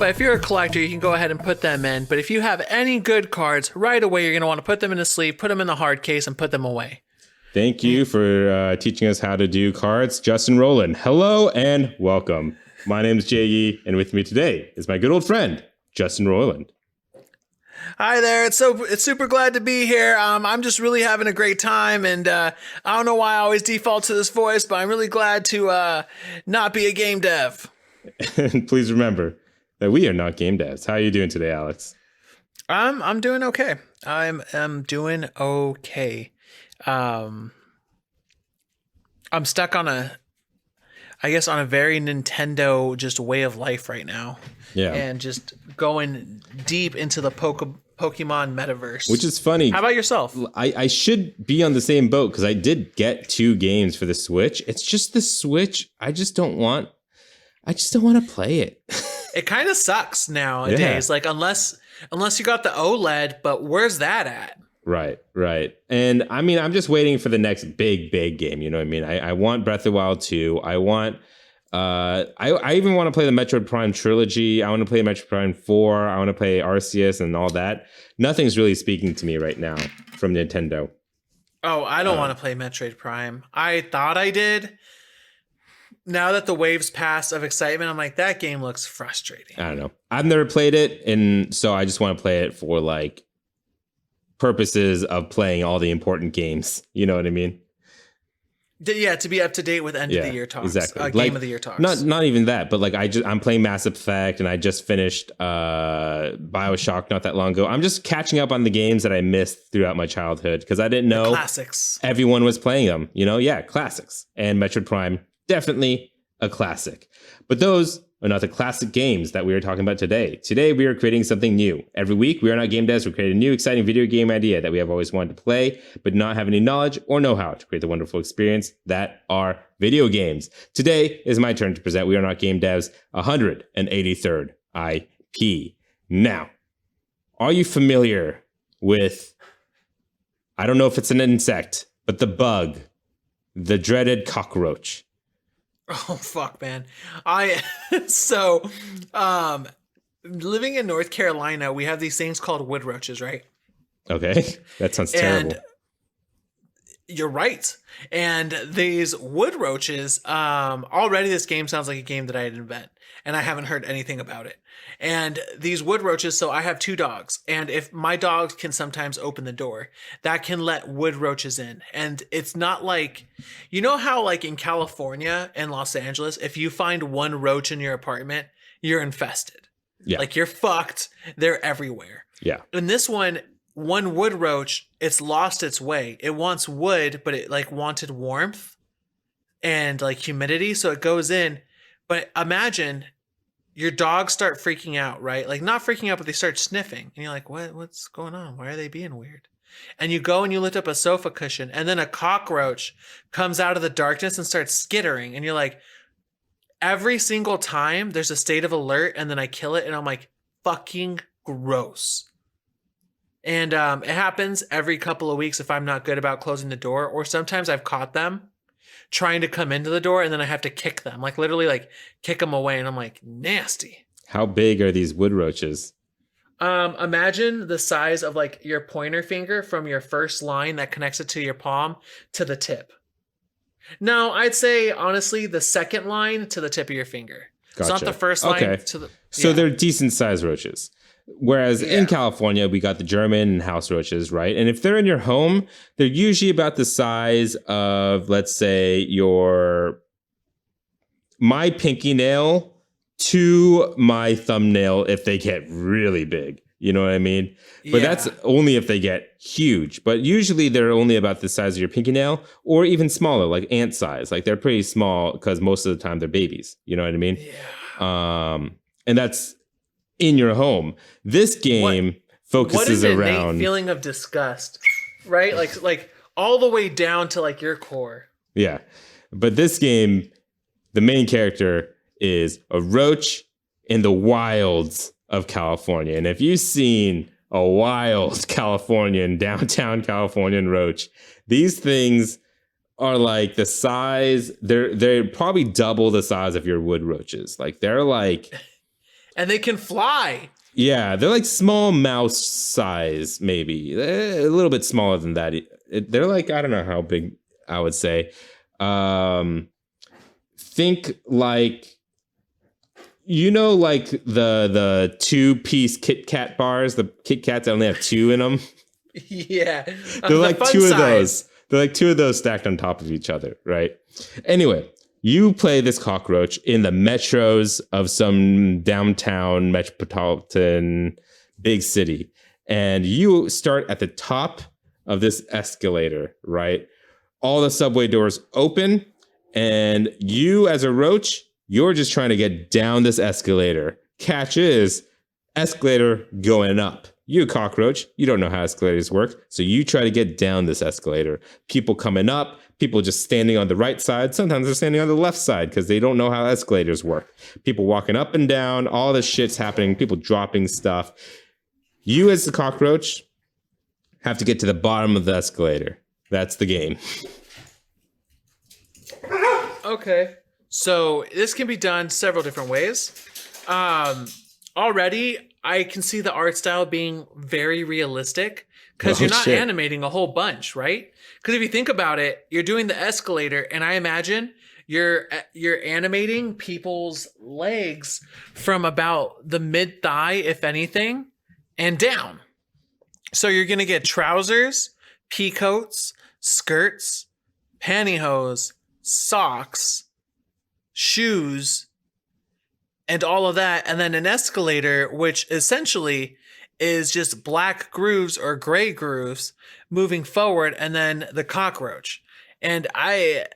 But if you're a collector, you can go ahead and put them in. But if you have any good cards, right away you're going to want to put them in a sleeve, put them in the hard case, and put them away. Thank you for teaching us how to do cards, Justin Rowland. Hello and welcome. My name is J.E., and with me today is my good old friend, Justin Rowland. Hi there. It's super glad to be here. I'm just really having a great time, and I don't know why I always default to this voice, but I'm really glad to not be a game dev. And please remember that we are not game devs. How are you doing today, Alex? I'm doing okay. I'm doing okay. I'm stuck on a very Nintendo just way of life right now. Yeah. And just going deep into the Pokemon metaverse. Which is funny. How about yourself? I should be on the same boat because I did get 2 games for the Switch. It's just the Switch. I just don't want to play it. It kind of sucks nowadays. Yeah. Like unless you got the OLED, but where's that at? Right. And I mean, I'm just waiting for the next big game. You know what I mean? I want Breath of the Wild 2. I want, I even want to play the Metroid Prime trilogy. I want to play Metroid Prime 4. I want to play Arceus and all that. Nothing's really speaking to me right now from Nintendo. Oh, I don't want to play Metroid Prime. I thought I did. Now that the waves passed of excitement, I'm like, that game looks frustrating. I don't know. I've never played it, and so I just want to play it for like purposes of playing all the important games. You know what I mean? Yeah, to be up to date with end of the year talks. Exactly. Game of the year talks. Not even that, but like I'm playing Mass Effect, and I just finished BioShock not that long ago. I'm just catching up on the games that I missed throughout my childhood because I didn't know classics. Everyone was playing them. You know, yeah, classics. And Metroid Prime, definitely a classic. But those are not the classic games that we are talking about today. Today, we are creating something new. Every week, we are not game devs. We're creating a new, exciting video game idea that we have always wanted to play, but not have any knowledge or know-how to create the wonderful experience that are video games. Today is my turn to present We Are Not Game Devs 183rd IP. Now, are you familiar with, I don't know if it's an insect, but the bug, the dreaded cockroach? Oh fuck, man. Living in North Carolina, we have these things called wood roaches, right? Okay. That sounds terrible. You're right. And these wood roaches, already this game sounds like a game that I'd invent, and I haven't heard anything about it. And these wood roaches, so I have 2 dogs, and if my dogs can sometimes open the door, that can let wood roaches in. And it's not like, you know how like in California and Los Angeles, if you find one roach in your apartment, you're infested. Yeah. Like you're fucked. They're everywhere. Yeah. In this one wood roach, it's lost its way. It wants wood, but it like wanted warmth and like humidity. So it goes in. But imagine your dogs start freaking out, right? Like not freaking out, but they start sniffing. And you're like, what's going on? Why are they being weird? And you go and you lift up a sofa cushion, and then a cockroach comes out of the darkness and starts skittering. And you're like, every single time there's a state of alert, and then I kill it, and I'm like, fucking gross. And it happens every couple of weeks if I'm not good about closing the door, or sometimes I've caught them trying to come into the door and then I have to kick them, like literally like kick them away. And I'm like, nasty. How big are these wood roaches? Imagine the size of like your pointer finger from your first line that connects it to your palm to the tip. No, I'd say honestly, the second line to the tip of your finger. Gotcha. It's not the first line to the. So they're decent sized roaches. Whereas in California, we got the German house roaches, right? And if they're in your home, they're usually about the size of, let's say, my pinky nail to my thumbnail if they get really big. You know what I mean? But that's only if they get huge. But usually they're only about the size of your pinky nail or even smaller, like ant size. Like they're pretty small because most of the time they're babies. You know what I mean? Yeah. And that's in your home. This game focuses what is an around innate feeling of disgust, right? Like all the way down to like your core. Yeah. But this game, the main character is a roach in the wilds of California. And if you've seen a wild Californian, downtown Californian roach, these things are like the size, they're probably double the size of your wood roaches. Like they're like And they can fly. Yeah, they're like small mouse size, maybe a little bit smaller than that. They're like, I don't know how big I would say. Think like, like the 2-piece Kit Kat bars, the Kit Kats that only have 2 in them. Yeah, they're like 2 of those. They're like 2 of those stacked on top of each other, right? Anyway, you play this cockroach in the metros of some downtown metropolitan big city, and you start at the top of this escalator, right? All the subway doors open, and you as a roach, you're just trying to get down this escalator. Catch is, escalator going up. You cockroach, you don't know how escalators work, so you try to get down this escalator. People coming up, people just standing on the right side. Sometimes they're standing on the left side because they don't know how escalators work. People walking up and down, all this shit's happening, people dropping stuff. You as the cockroach have to get to the bottom of the escalator. That's the game. Okay. So this can be done several different ways. Already, I can see the art style being very realistic because you're not animating a whole bunch, right? Because if you think about it, you're doing the escalator, and I imagine you're animating people's legs from about the mid thigh, if anything, and down. So you're gonna get trousers, pea coats, skirts, pantyhose, socks, shoes, and all of that, and then an escalator, which essentially is just black grooves or gray grooves moving forward, and then the cockroach. And I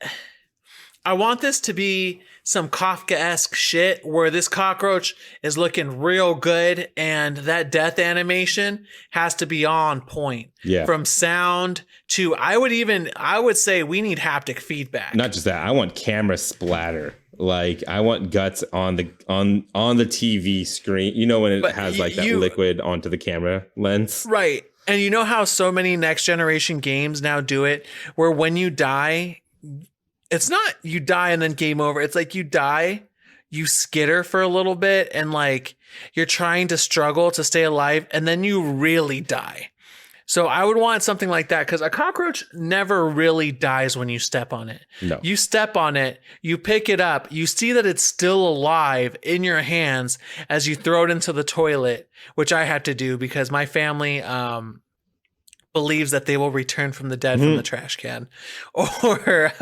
want this to be some Kafka-esque shit where this cockroach is looking real good, and that death animation has to be on point. Yeah. From sound to, I would say we need haptic feedback. Not just that, I want camera splatter. Like, I want guts on the TV screen. You know, when it has like that liquid onto the camera lens. Right. And you know how so many next generation games now do it, where when you die, it's not you die and then game over. It's like you die, you skitter for a little bit, and like you're trying to struggle to stay alive, and then you really die. So I would want something like that, because a cockroach never really dies when you step on it. No. You step on it, you pick it up, you see that it's still alive in your hands as you throw it into the toilet, which I had to do because my family believes that they will return from the dead from the trash can. Or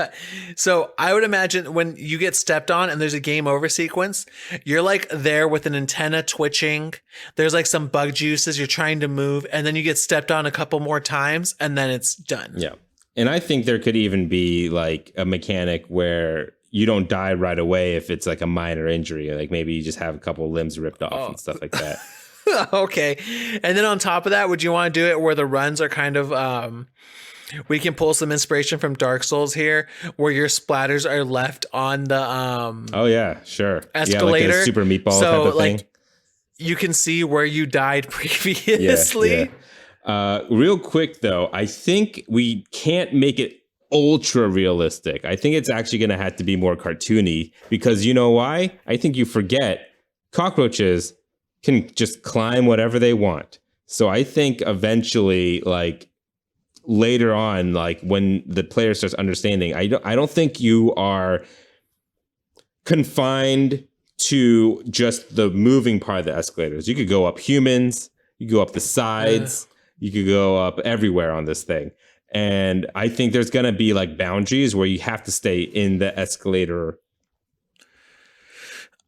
so I would imagine when you get stepped on and there's a game over sequence, you're like there with an antenna twitching. There's like some bug juices, you're trying to move, and then you get stepped on a couple more times and then it's done. Yeah. And I think there could even be like a mechanic where you don't die right away if it's like a minor injury. Like maybe you just have a couple limbs ripped off and stuff like that. Okay. And then on top of that, would you want to do it where the runs are kind of we can pull some inspiration from Dark Souls here, where your splatters are left on the oh yeah, sure. escalator. Yeah, like a super meatball so type of like thing. You can see where you died previously. Yeah. Real quick though, I think we can't make it ultra realistic. I think it's actually going to have to be more cartoony, because you know why? I think you forget cockroaches can just climb whatever they want. So I think eventually, like later on, like when the player starts understanding, I don't think you are confined to just the moving part of the escalators. You could go up humans, you could go up the sides, you could go up everywhere on this thing. And I think there's going to be like boundaries where you have to stay in the escalator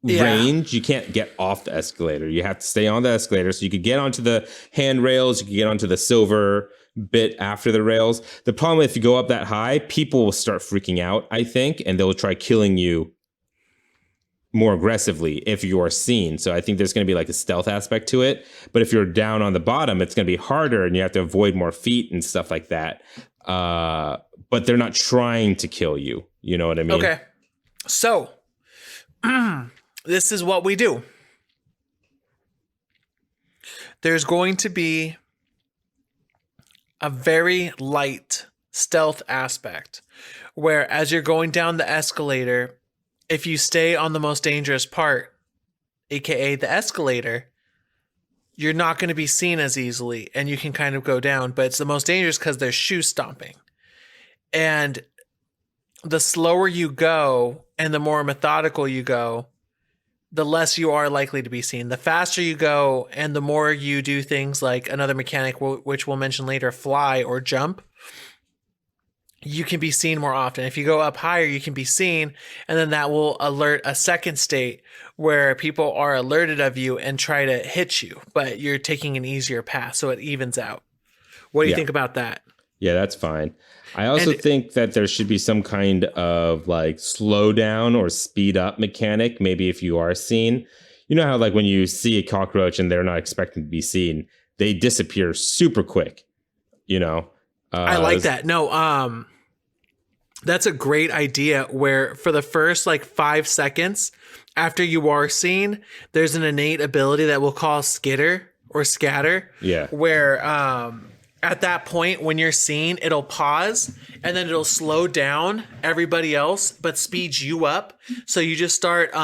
range. You can't get off the escalator. You have to stay on the escalator. So you could get onto the handrails, you could get onto the silver bit after the rails. The problem if you go up that high, people will start freaking out, I think, and they'll try killing you more aggressively if you are seen. So I think there's going to be like a stealth aspect to it. But if you're down on the bottom, it's going to be harder and you have to avoid more feet and stuff like that. But they're not trying to kill you. You know what I mean? Okay. So this is what we do. There's going to be a very light stealth aspect where as you're going down the escalator, if you stay on the most dangerous part, aka the escalator, you're not going to be seen as easily and you can kind of go down, but it's the most dangerous because there's shoe stomping. And the slower you go and the more methodical you go, the less you are likely to be seen. The faster you go and the more you do things like another mechanic, which we'll mention later, fly or jump, you can be seen more often. If you go up higher, you can be seen, and then that will alert a second state where people are alerted of you and try to hit you, but you're taking an easier path, so it evens out. What do you think about that? Yeah, that's fine. I also think that there should be some kind of like slow down or speed up mechanic, maybe if you are seen. You know how like when you see a cockroach and they're not expecting to be seen, they disappear super quick, you know? I like that. No, that's a great idea where for the first like 5 seconds after you are seen, there's an innate ability that we'll call skitter or scatter. Yeah. Where at that point when you're seen, it'll pause and then it'll slow down everybody else but speeds you up. So you just start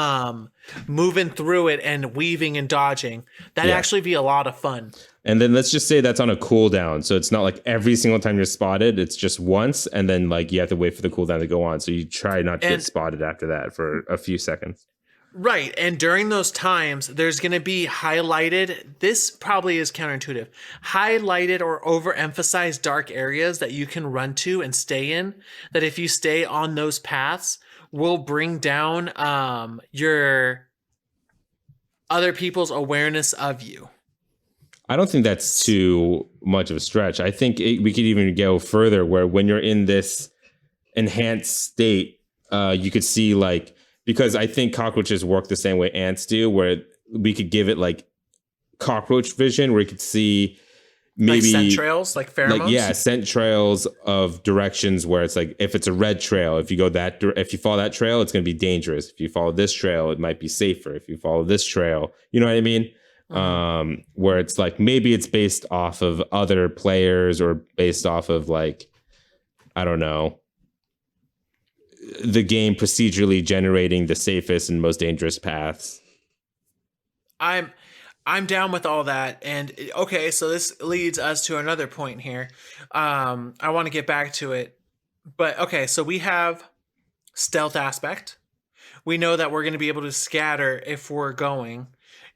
moving through it and weaving and dodging. That'd actually be a lot of fun. And then let's just say that's on a cooldown. So it's not like every single time you're spotted, it's just once. And then like you have to wait for the cooldown to go on. So you try not to get spotted after that for a few seconds. Right. And during those times, there's going to be highlighted. This probably is counterintuitive. Highlighted or overemphasized dark areas that you can run to and stay in. That if you stay on those paths, will bring down your other people's awareness of you. I don't think that's too much of a stretch. I think we could even go further where when you're in this enhanced state, you could see like, because I think cockroaches work the same way ants do, where we could give it like cockroach vision, where you could see maybe like scent trails, like pheromones. Scent trails of directions where it's like if it's a red trail, if you follow that trail, it's going to be dangerous. If you follow this trail, it might be safer. If you follow this trail, you know what I mean? Where it's like maybe it's based off of other players or based off of like, I don't know, the game procedurally generating the safest and most dangerous paths. I'm down with all that. And okay, so this leads us to another point here. I want to get back to it. But okay, so we have stealth aspect. We know that we're going to be able to scatter if we're going.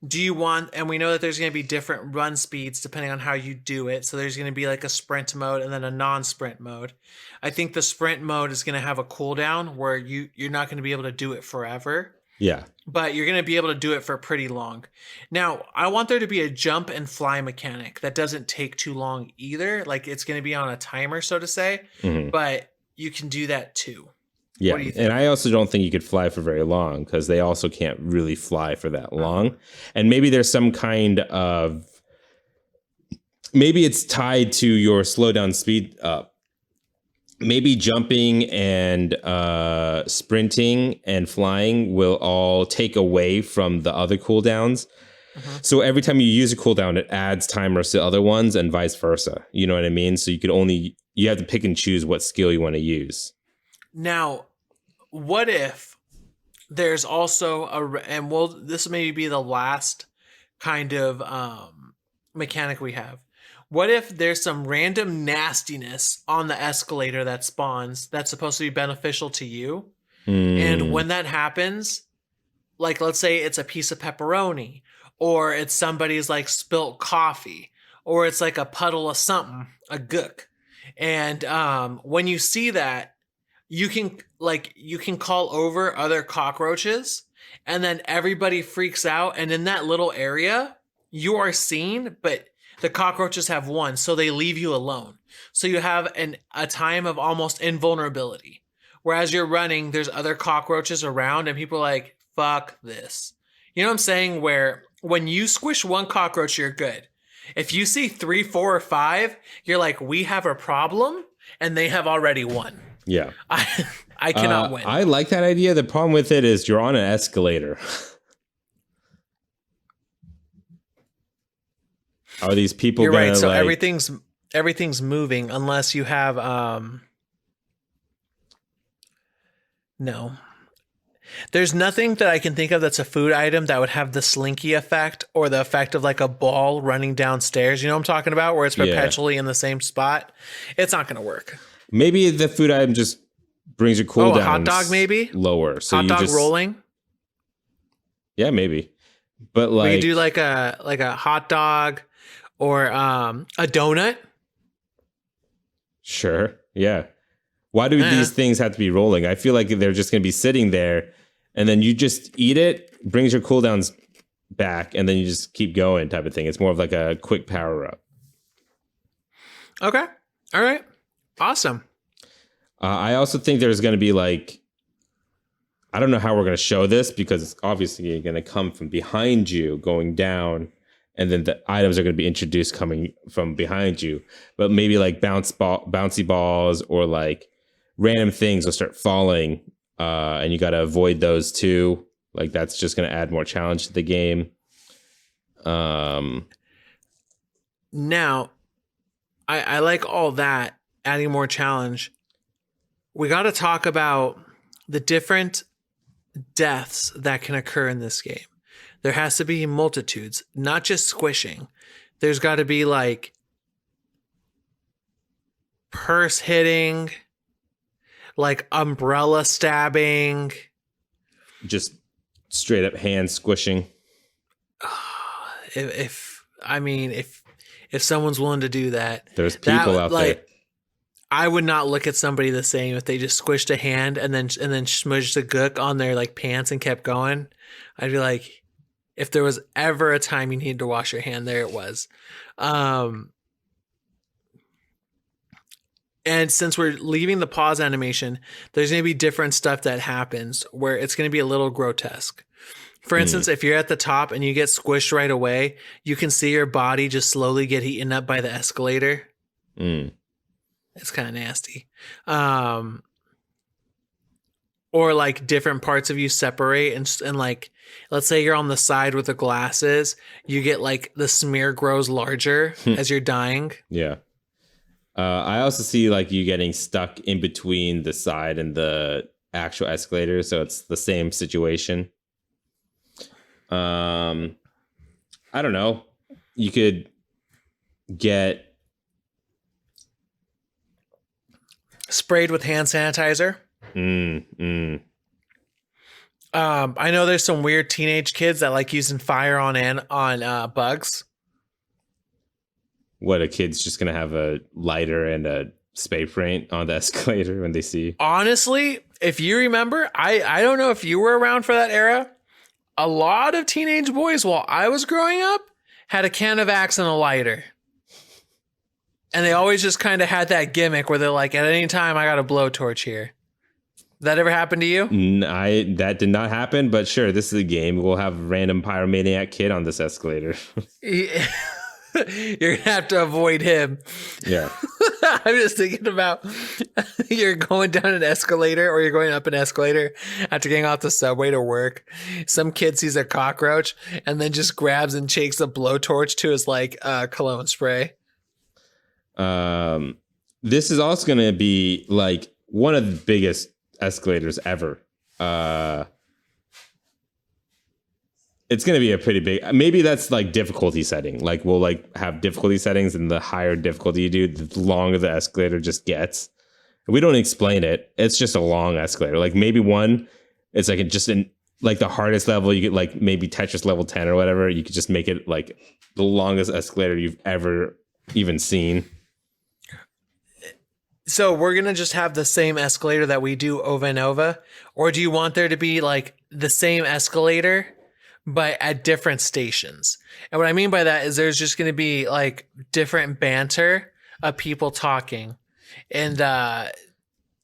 Do you want, and we know that there's going to be different run speeds depending on how you do it. So there's going to be like a sprint mode and then a non-sprint mode. I think the sprint mode is going to have a cooldown where you're not going to be able to do it forever. Yeah. But you're going to be able to do it for pretty long. Now, I want there to be a jump and fly mechanic that doesn't take too long either. Like it's going to be on a timer, so to say, but you can do that too. Yeah, what do you think? And I also don't think you could fly for very long because they also can't really fly for that long. And maybe there's some kind of, maybe it's tied to your slowdown speed up. Maybe jumping and sprinting and flying will all take away from the other cooldowns. So every time you use a cooldown, it adds timers to other ones and vice versa. You know what I mean? So you have to pick and choose what skill you want to use. Now, what if there's also this may be the last kind of mechanic we have. What if there's some random nastiness on the escalator that spawns that's supposed to be beneficial to you? And when that happens, like let's say it's a piece of pepperoni, or it's somebody's like spilt coffee, or it's like a puddle of something, a gook. And when you see that, you can call over other cockroaches, and then everybody freaks out. And in that little area, you are seen, but the cockroaches have won, so they leave you alone. So you have a time of almost invulnerability. Whereas you're running, there's other cockroaches around, and people are like, fuck this. You know what I'm saying? Where when you squish one cockroach, you're good. If you see 3, 4, or 5, you're like, we have a problem, and they have already won. Yeah. I cannot win. I like that idea. The problem with it is you're on an escalator. Are these people You're gonna right. So like... everything's moving unless you have no. There's nothing that I can think of that's a food item that would have the slinky effect or the effect of like a ball running downstairs. You know what I'm talking about? Where it's perpetually in the same spot. It's not going to work. Maybe the food item just brings your cooldown. A hot dog maybe? Lower. So hot dog rolling? Yeah, maybe. But like... We could do like a hot dog or a donut. Sure. Yeah. Why do these things have to be rolling? I feel like they're just going to be sitting there and then you just eat it, brings your cooldowns back, and then you just keep going type of thing. It's more of like a quick power up. Okay. All right. Awesome. I also think there's going to be like, I don't know how we're going to show this because it's obviously going to come from behind you going down. And then the items are going to be introduced coming from behind you. But maybe like bouncy balls or like random things will start falling, and you got to avoid those too. Like that's just going to add more challenge to the game. Now, I like all that, adding more challenge. We got to talk about the different deaths that can occur in this game. There has to be multitudes, not just squishing. There's got to be like purse hitting, like umbrella stabbing, just straight up hand squishing. If someone's willing to do that, there's people out there. I would not look at somebody the same if they just squished a hand and then smudged a gook on their like pants and kept going. I'd be like, if there was ever a time you needed to wash your hand, there it was. And since we're leaving the pause animation, there's going to be different stuff that happens where it's going to be a little grotesque. For instance, if you're at the top and you get squished right away, you can see your body just slowly get eaten up by the escalator. It's kind of nasty. Or like different parts of you separate and like, let's say you're on the side with the glasses, you get like the smear grows larger as you're dying. Yeah. I also see like you getting stuck in between the side and the actual escalator. So it's the same situation. I don't know. You could get sprayed with hand sanitizer. I know there's some weird teenage kids that like using fire on bugs. What, a kid's just gonna have a lighter and a spray paint on the escalator when they see? Honestly, if you remember, I don't know if you were around for that era. A lot of teenage boys while I was growing up had a can of Axe and a lighter. And they always just kind of had that gimmick where they're like, at any time I got a blowtorch here. That ever happened to you? That did not happen, but sure, this is a game. We'll have a random pyromaniac kid on this escalator. You're gonna have to avoid him. Yeah. I'm just thinking about you're going down an escalator or you're going up an escalator after getting off the subway to work. Some kid sees a cockroach and then just grabs and shakes a blowtorch to his like cologne spray. This is also going to be like one of the biggest escalators ever. It's going to be a pretty big, maybe that's like difficulty setting. Like we'll like have difficulty settings, and the higher difficulty you do, the longer the escalator just gets. We don't explain it. It's just a long escalator. Like maybe one, it's like like the hardest level, you get like maybe Tetris level 10 or whatever. You could just make it like the longest escalator you've ever even seen. So we're going to just have the same escalator that we do over and over? Or do you want there to be like the same escalator, but at different stations? And what I mean by that is there's just going to be like different banter of people talking. And I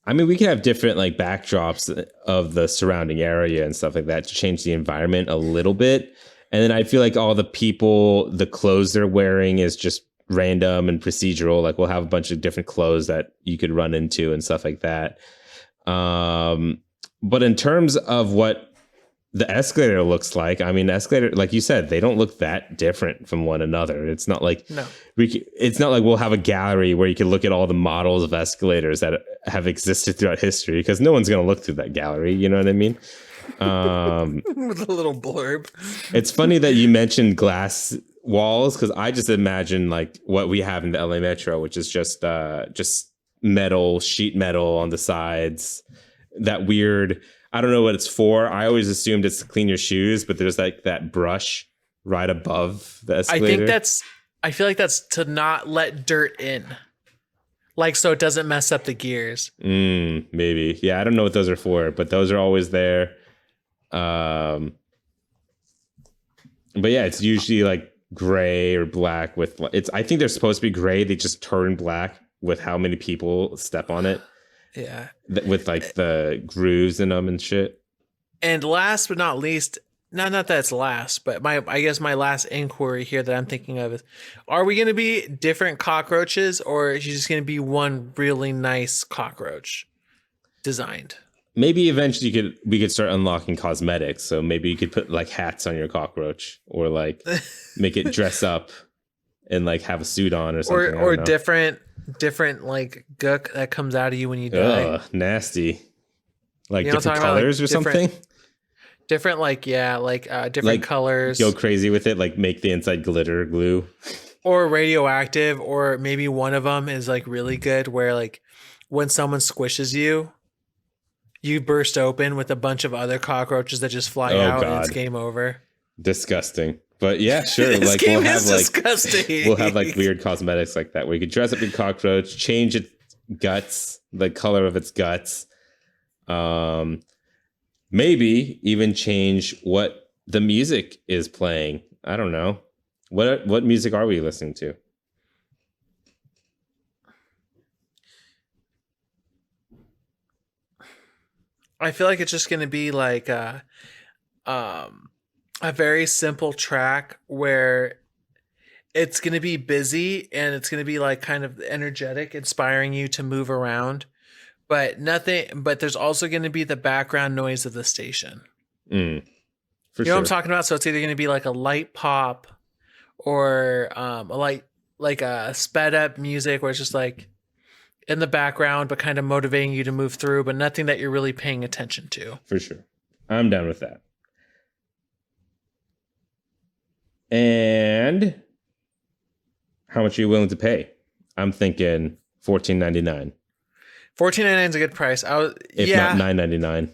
mean, we can have different like backdrops of the surrounding area and stuff like that to change the environment a little bit. And then I feel like all the people, the clothes they're wearing is just random and procedural. Like we'll have a bunch of different clothes that you could run into and stuff like that. But in terms of what the escalator looks like, I mean, escalator, like you said, they don't look that different from one another. It's not like it's not like we'll have a gallery where you can look at all the models of escalators that have existed throughout history, because no one's going to look through that gallery. You know what I mean? With a little blurb. It's funny that you mentioned glass walls because I just imagine like what we have in the LA Metro, which is just metal, sheet metal on the sides. That weird. I don't know what it's for. I always assumed it's to clean your shoes, but there's like that brush right above the escalator. I feel like that's to not let dirt in. Like, so it doesn't mess up the gears. Maybe. Yeah, I don't know what those are for, but those are always there. But yeah, it's usually like gray or black with I think they're supposed to be gray. They just turn black with how many people step on it. Yeah. With like the grooves in them and shit. And last but not least, not that it's last, but I guess my last inquiry here that I'm thinking of is, are we going to be different cockroaches, or is it just going to be one really nice cockroach designed? Maybe eventually we could start unlocking cosmetics. So maybe you could put like hats on your cockroach, or like make it dress up and like have a suit on or something. Or different like gook that comes out of you when you die. Ugh, nasty. Like you know different colors like or something. Different different like, colors. Go crazy with it, like make the inside glitter glue. Or radioactive, or maybe one of them is like really good where like when someone squishes you, you burst open with a bunch of other cockroaches that just fly out. God. And it's game over. Disgusting. But yeah, sure. This like game is disgusting. We'll have like weird cosmetics like that where you could dress up your cockroach, change its guts, the color of its guts. Maybe even change what the music is playing. I don't know. What music are we listening to? I feel like it's just going to be like a very simple track where it's going to be busy and it's going to be like kind of energetic, inspiring you to move around, but there's also going to be the background noise of the station. For you know what I'm talking about? So it's either going to be like a light pop or a light, like a sped up music where it's just like in the background, but kind of motivating you to move through, but nothing that you're really paying attention to. For sure. I'm down with that. And how much are you willing to pay? I'm thinking $14.99. $14.99 is a good price. If not $9.99.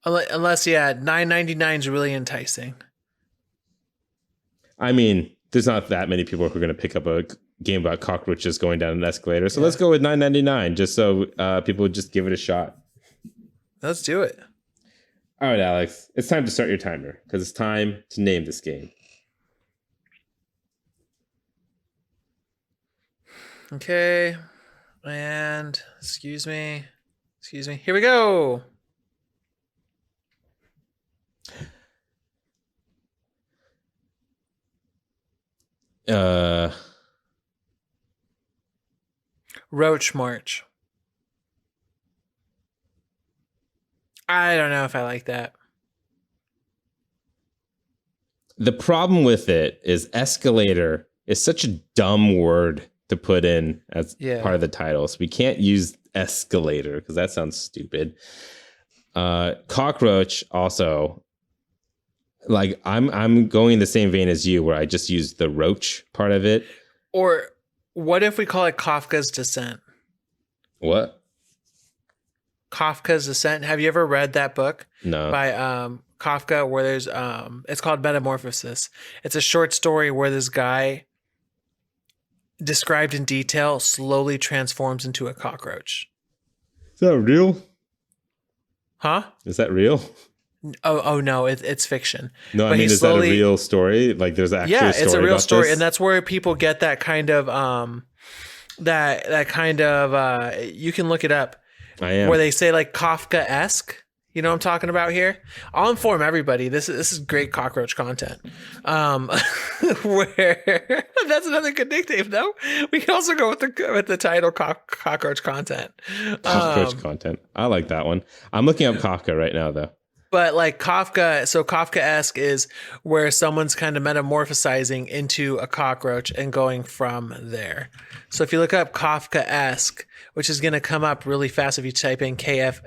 Unless, $9.99 is really enticing. I mean, there's not that many people who are going to pick up a game about cockroaches going down an escalator. So let's go with $9.99 just so people would just give it a shot. Let's do it. All right, Alex, it's time to start your timer because it's time to name this game. Okay. And excuse me. Here we go. Roach March. I don't know if I like that. The problem with it is escalator is such a dumb word to put in as part of the title. So we can't use escalator because that sounds stupid. Cockroach also, like I'm going in the same vein as you where I just use the roach part of it. Or what if we call it Kafka's Descent? What? Kafka's Descent. Have you ever read that book? No. By Kafka, where there's it's called Metamorphosis. It's a short story where this guy, described in detail, slowly transforms into a cockroach. Is that real? Huh? Is that real? Oh no, it's fiction. No, I mean, is that a real story? Like, there's actually a story. Yeah, it's a real story, this? And that's where people get that kind of that kind of you can look it up. I am. Where they say like Kafka-esque. You know what I'm talking about here? I'll inform everybody. This is great cockroach content. Where that's another good nickname, though. We can also go with the title cockroach content. Cockroach content. I like that one. I'm looking up Kafka right now, though. But like Kafka, so Kafka-esque is where someone's kind of metamorphosizing into a cockroach and going from there. So if you look up Kafka-esque, which is going to come up really fast if you type in Kafkaesque,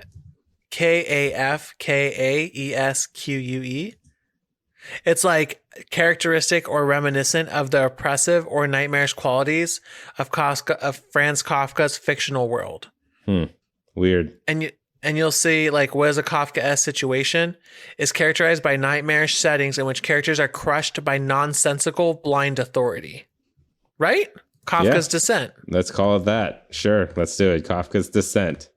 it's like characteristic or reminiscent of the oppressive or nightmarish qualities of Franz Kafka's fictional world. Weird. And you'll see, like, what is a Kafka-esque situation is characterized by nightmarish settings in which characters are crushed by nonsensical blind authority. Right? Kafka's Descent. Let's call it that. Sure, let's do it. Kafka's Descent.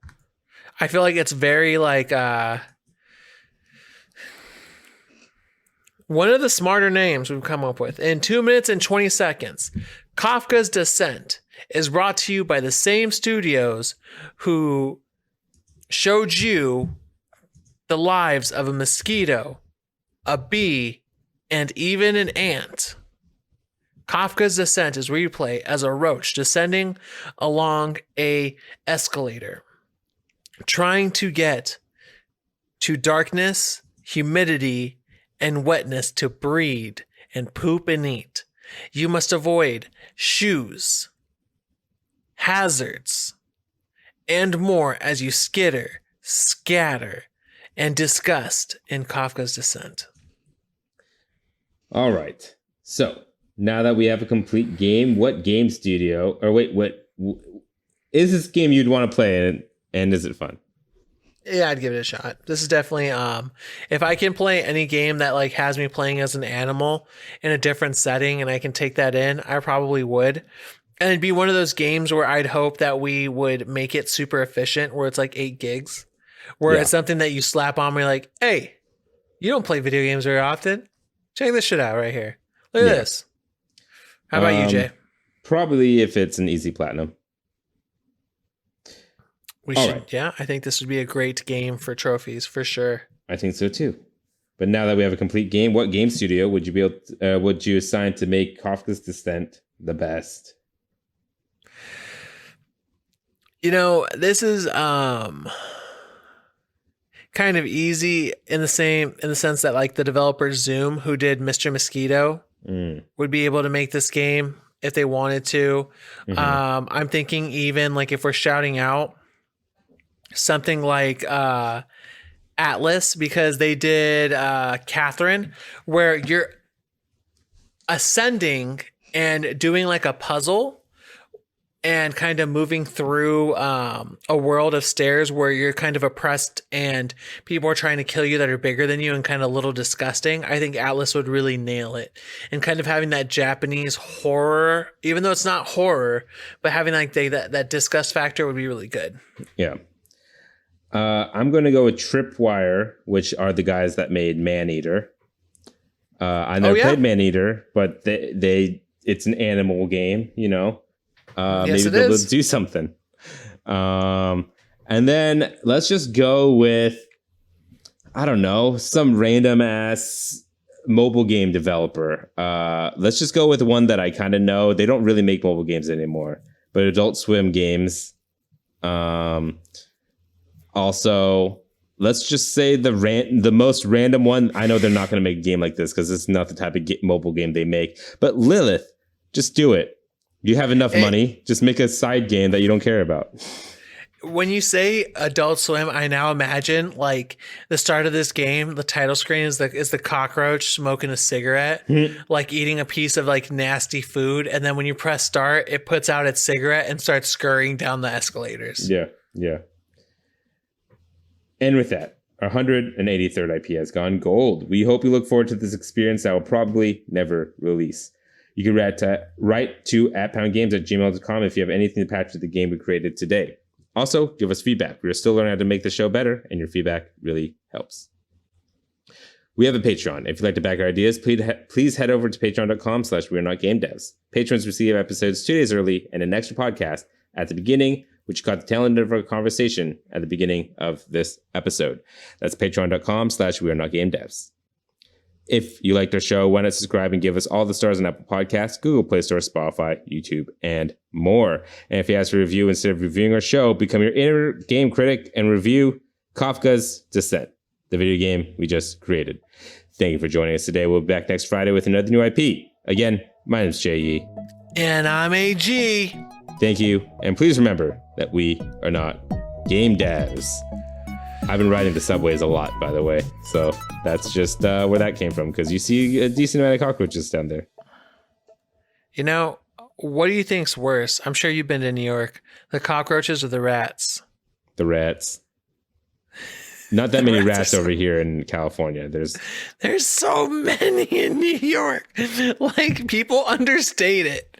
I feel like it's very, like, one of the smarter names we've come up with. In 2 minutes and 20 seconds, Kafka's Descent is brought to you by the same studios who showed you the lives of a mosquito, a bee, and even an ant. Kafka's Descent is where you play as a roach descending along a escalator, trying to get to darkness, humidity, and wetness to breed and poop and eat. You must avoid shoes, hazards, and more as you skitter, scatter, and disgust in Kafka's Descent. All right. So now that we have a complete game, what game studio, or wait, what is this game you'd want to play, and is it fun? Yeah, I'd give it a shot. This is definitely, if I can play any game that like has me playing as an animal in a different setting and I can take that in, I probably would. And it'd be one of those games where I'd hope that we would make it super efficient, where it's like 8 gigs, where it's something that you slap on me like, hey, you don't play video games very often. Check this shit out right here. Look at this. How about you, Jay? Probably if it's an easy platinum. We should, right. Yeah, I think this would be a great game for trophies, for sure. I think so too. But now that we have a complete game, what game studio would you be able to, would you assign to make Kafka's Descent the best? You know, this is kind of easy in the sense that like the developer Zoom, who did Mr. Mosquito, would be able to make this game if they wanted to. I'm thinking even like if we're shouting out something like Atlas, because they did Catherine, where you're ascending and doing like a puzzle and kind of moving through a world of stairs where you're kind of oppressed and people are trying to kill you that are bigger than you and kind of a little disgusting. I think Atlas would really nail it. And kind of having that Japanese horror, even though it's not horror, but having like that disgust factor would be really good. Yeah. I'm going to go with Tripwire, which are the guys that made Maneater. I never played Maneater, but it's an animal game, you know. Yes, maybe they'll do something. And then let's just go with, I don't know, some random ass mobile game developer. Let's just go with one that I kind of know. They don't really make mobile games anymore, but Adult Swim games. Also, let's just say the most random one. I know they're not going to make a game like this because it's not the type of mobile game they make. But Lilith, just do it. You have enough money. Just make a side game that you don't care about. When you say Adult Swim, I now imagine like the start of this game. The title screen is the cockroach smoking a cigarette, like eating a piece of like nasty food, and then when you press start, it puts out its cigarette and starts scurrying down the escalators. Yeah. And with that, our 183rd IP has gone gold. We hope you look forward to this experience that will probably never release. You can write to @poundgames@gmail.com if you have anything to patch with the game we created today. Also, give us feedback. We're still learning how to make the show better, and your feedback really helps. We have a Patreon. If you'd like to back our ideas, please head over to patreon.com/wearenotgamedevs. Patrons receive episodes 2 days early and an extra podcast at the beginning, which caught the tail end of our conversation at the beginning of this episode. That's patreon.com/wearenotgamedevs. If you liked our show, why not subscribe and give us all the stars on Apple Podcasts, Google Play Store, Spotify, YouTube, and more. And if you ask for a review instead of reviewing our show, become your inner game critic and review Kafka's Descent. the video game we just created. Thank you for joining us today. We'll be back next Friday with another new IP. Again, my name's J.E. And I'm AG. Thank you. And please remember that we are not game devs. I've been riding the subways a lot, by the way. So that's just where that came from, because you see a decent amount of cockroaches down there. You know, what do you think's worse? I'm sure you've been to New York. The cockroaches or the rats? The rats. Not that many rats rats over here in California. There's so many in New York. Like, people understate it.